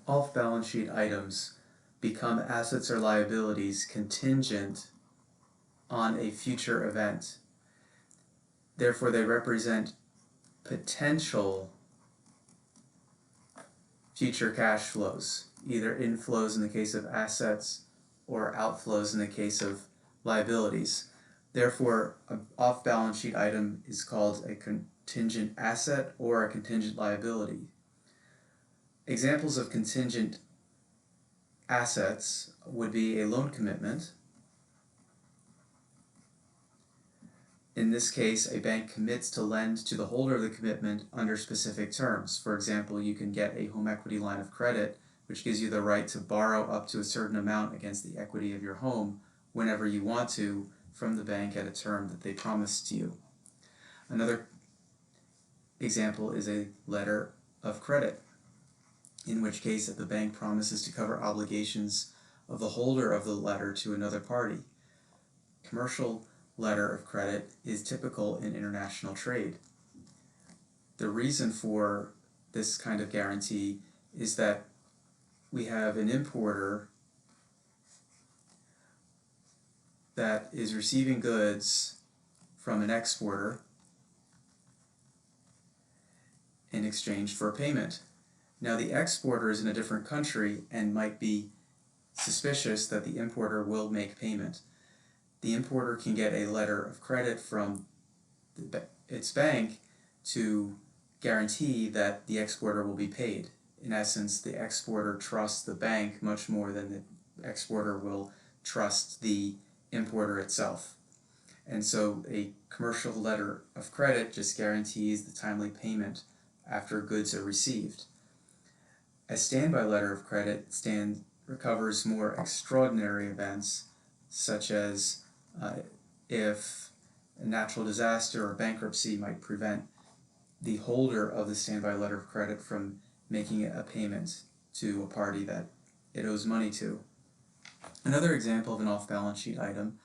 off-balance sheet items become assets or liabilities contingent on a future event. Therefore, they represent potential future cash flows, either inflows in the case of assets or outflows in the case of liabilities. Therefore, an off-balance sheet item is called a contingent asset or a contingent liability. Examples of contingent assets would be a loan commitment. In this case, a bank commits to lend to the holder of the commitment under specific terms. For example, you can get a home equity line of credit, which gives you the right to borrow up to a certain amount against the equity of your home whenever you want to from the bank at a term that they promise to you. Another example is a letter of credit, in which case the bank promises to cover obligations of the holder of the letter to another party. Commercial letter of credit is typical in international trade. The reason for this kind of guarantee is that we have an importer that is receiving goods from an exporter in exchange for payment. Now, the exporter is in a different country and might be suspicious that the importer will make payment. The importer can get a letter of credit from its bank to guarantee that the exporter will be paid. In essence, the exporter trusts the bank much more than the exporter will trust the importer itself. And so a commercial letter of credit just guarantees the timely payment after goods are received. A standby letter of credit recovers more extraordinary events, such as if a natural disaster or bankruptcy might prevent the holder of the standby letter of credit from making a payment to a party that it owes money to. Another example of an off-balance sheet item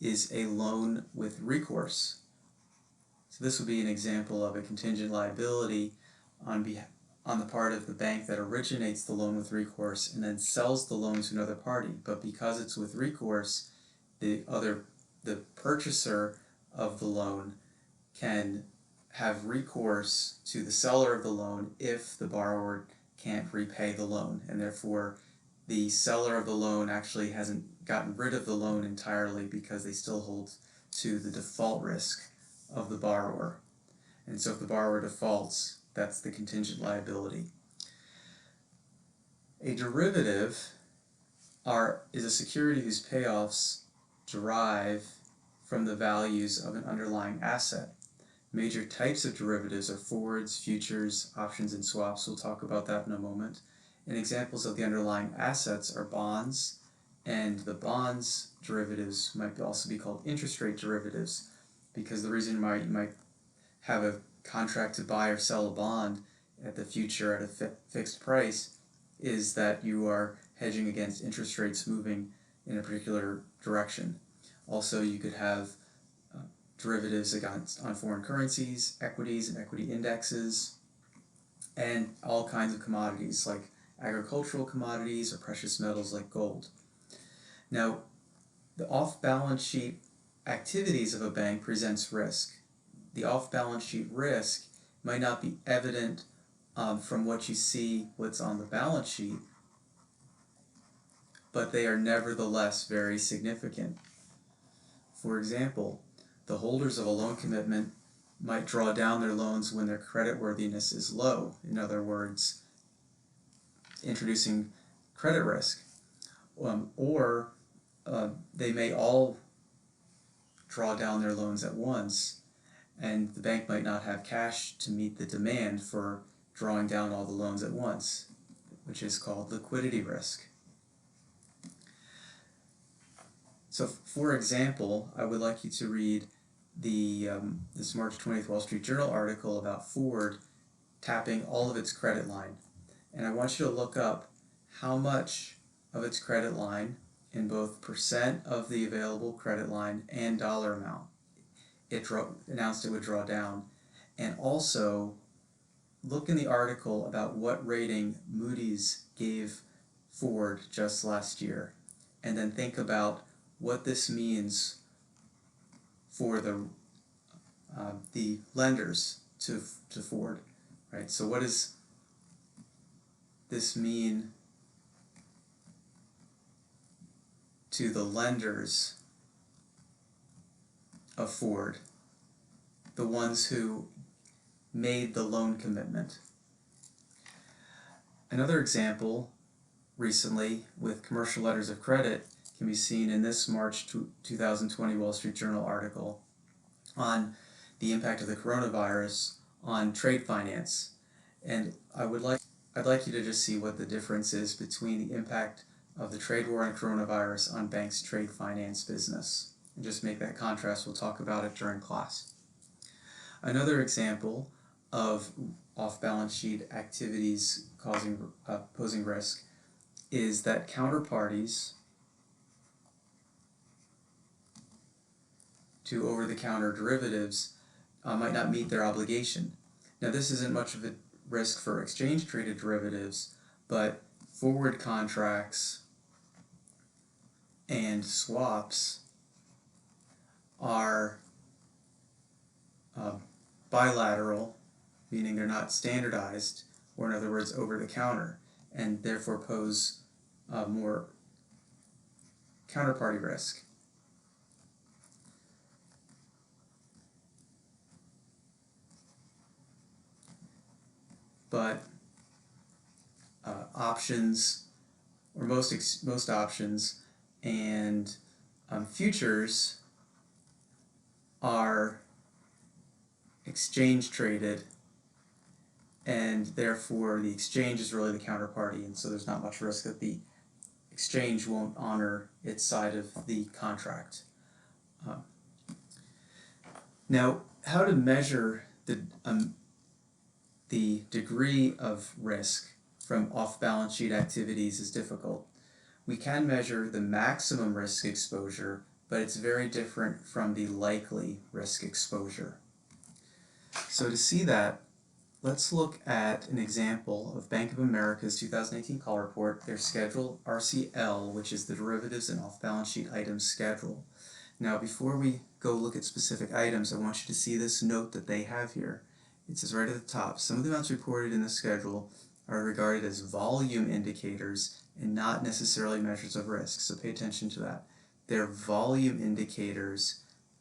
is a loan with recourse. So this would be an example of a contingent liability on the part of the bank that originates the loan with recourse and then sells the loan to another party. But because it's with recourse, the purchaser of the loan can have recourse to the seller of the loan if the borrower can't repay the loan, and therefore the seller of the loan actually hasn't gotten rid of the loan entirely because they still hold to the default risk of the borrower. And so if the borrower defaults, that's the contingent liability. A derivative is a security whose payoffs derive from the values of an underlying asset. Major types of derivatives are forwards, futures, options, and swaps. We'll talk about that in a moment. And examples of the underlying assets are bonds, and the bonds derivatives might also be called interest rate derivatives, because the reason why you might have a contract to buy or sell a bond at the future at a fixed price is that you are hedging against interest rates moving in a particular direction. Also, you could have derivatives on foreign currencies, equities and equity indexes, and all kinds of commodities like agricultural commodities or precious metals like gold. Now, the off-balance sheet activities of a bank presents risk. The off-balance sheet risk might not be evident from what you see what's on the balance sheet, but they are nevertheless very significant. For example, the holders of a loan commitment might draw down their loans when their creditworthiness is low. In other words, introducing credit risk. Or they may all draw down their loans at once, and the bank might not have cash to meet the demand for drawing down all the loans at once, which is called liquidity risk. So, for example, I would like you to read this March 20th Wall Street Journal article about Ford tapping all of its credit line. And I want you to look up how much of its credit line, in both percent of the available credit line and dollar amount, it announced it would draw down, and also look in the article about what rating Moody's gave Ford just last year, and then think about what this means for the lenders to Ford, right? So what does this mean to the lenders of Ford, the ones who made the loan commitment? Another example recently with commercial letters of credit can be seen in this March 2020 Wall Street Journal article on the impact of the coronavirus on trade finance. And I'd like you to just see what the difference is between the impact of the trade war and coronavirus on banks' trade finance business. And just make that contrast. We'll talk about it during class. Another example of off-balance sheet activities posing risk is that counterparties to over-the-counter derivatives might not meet their obligation. Now, this isn't much of a risk for exchange-traded derivatives, but forward contracts and swaps are bilateral, meaning they're not standardized, or in other words, over-the-counter, and therefore pose more counterparty risk. But options, or most options, and futures are exchange traded, and therefore the exchange is really the counterparty, and so there's not much risk that the exchange won't honor its side of the contract. Now, how to measure the degree of risk from off-balance sheet activities is difficult. We can measure the maximum risk exposure, but it's very different from the likely risk exposure. So to see that, let's look at an example of Bank of America's 2018 call report, their schedule RCL, which is the derivatives and off-balance sheet items schedule. Now, before we go look at specific items, I want you to see this note that they have here. It says right at the top, some of the amounts reported in the schedule are regarded as volume indicators and not necessarily measures of risk. So pay attention to that. They're volume indicators,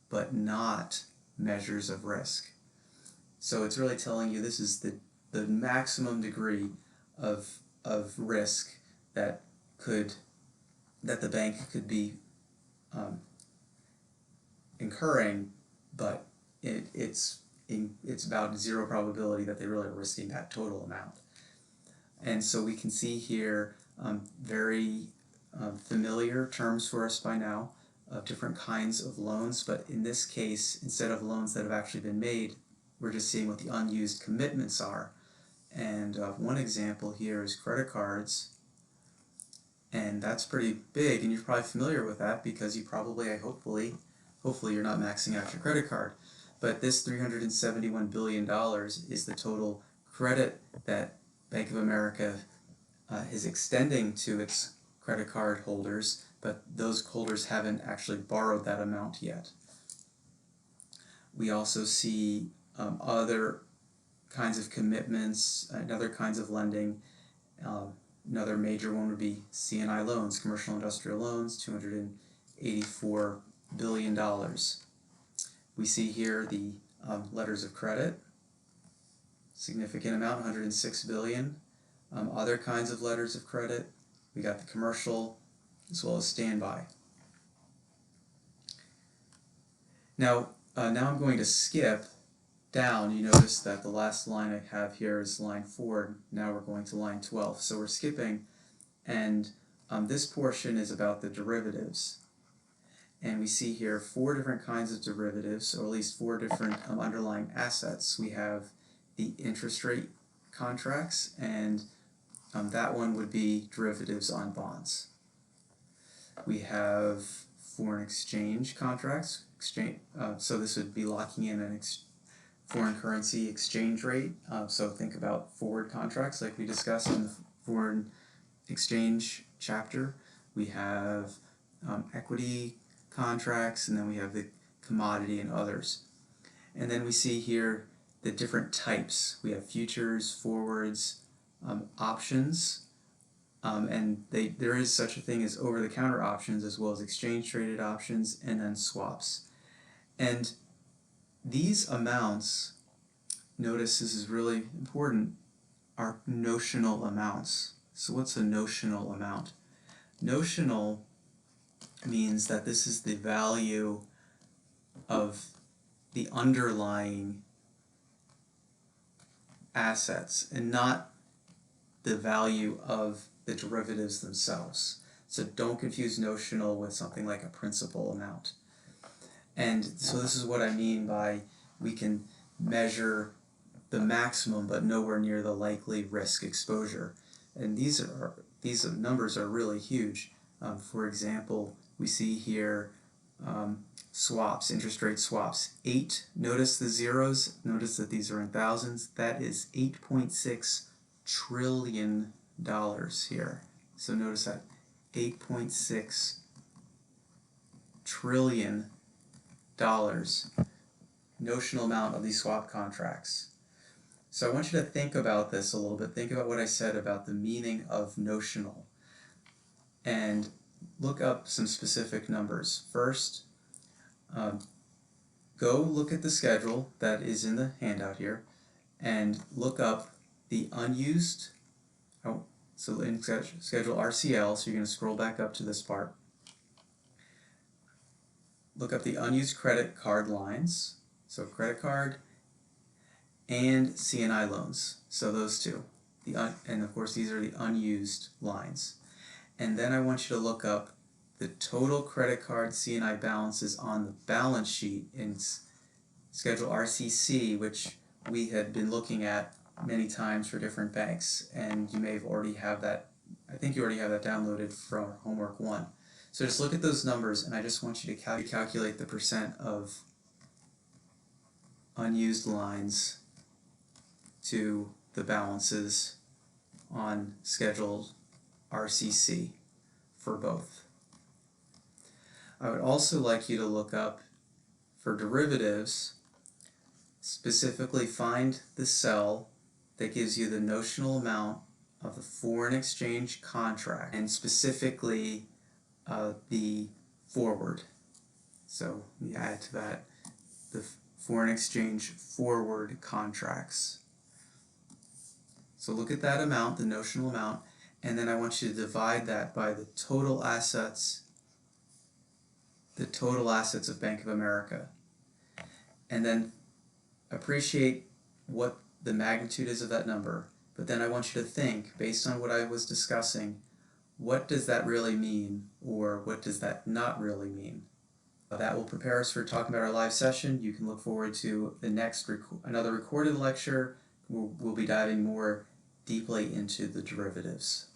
but not measures of risk. So it's really telling you this is the maximum degree of risk that the bank could be incurring, but it's about zero probability that they really are risking that total amount. And so we can see here very familiar terms for us by now of different kinds of loans, but in this case, instead of loans that have actually been made, we're just seeing what the unused commitments are. And one example here is credit cards, and that's pretty big, and you're probably familiar with that because you probably, hopefully you're not maxing out your credit card. But this $371 billion is the total credit that Bank of America is extending to its credit card holders, but those holders haven't actually borrowed that amount yet. We also see other kinds of commitments and other kinds of lending. Another major one would be C&I loans, commercial industrial loans, $284 billion. We see here the letters of credit, significant amount, $106 billion. Other kinds of letters of credit, we got the commercial as well as standby. Now I'm going to skip down. You notice that the last line I have here is line 4. Now we're going to line 12. So we're skipping, and this portion is about the derivatives. And we see here 4 different kinds of derivatives, or at least 4 different underlying assets. We have the interest rate contracts, and that one would be derivatives on bonds. We have foreign exchange contracts, so this would be locking in foreign currency exchange rate. So think about forward contracts like we discussed in the foreign exchange chapter. We have equity contracts, and then we have the commodity and others. And then we see here the different types. We have futures, forwards, options, and there is such a thing as over-the-counter options, as well as exchange-traded options, and then swaps. And these amounts, notice this is really important, are notional amounts. So what's a notional amount? Notional means that this is the value of the underlying assets and not the value of the derivatives themselves. So don't confuse notional with something like a principal amount. And so this is what I mean by we can measure the maximum but nowhere near the likely risk exposure. And these numbers are really huge. For example, we see here swaps, interest rate swaps. 8, notice the zeros, notice that these are in thousands. That is $8.6 trillion here. So notice that, $8.6 trillion notional amount of these swap contracts. So I want you to think about this a little bit. Think about what I said about the meaning of notional and look up some specific numbers. First, go look at the schedule that is in the handout here and look up the unused, so in schedule RCL, so you're going to scroll back up to this part. Look up the unused credit card lines, so credit card and CNI loans, so those two. And of course these are the unused lines. And then I want you to look up the total credit card CNI balances on the balance sheet in schedule RCC, which we had been looking at many times for different banks, and you may have already have that, I think you already have that downloaded from homework 1. So just look at those numbers, and I just want you to calculate the percent of unused lines to the balances on scheduled RCC for both. I would also like you to look up for derivatives, specifically find the cell that gives you the notional amount of the foreign exchange contract, and specifically the forward. So we add to that the foreign exchange forward contracts. So look at that amount, the notional amount, and then I want you to divide that by the total assets of Bank of America. And then appreciate what the magnitude is of that number. But then I want you to think, based on what I was discussing, what does that really mean, or what does that not really mean? That will prepare us for talking about our live session. You can look forward to the next another recorded lecture. We'll be diving more deeply into the derivatives.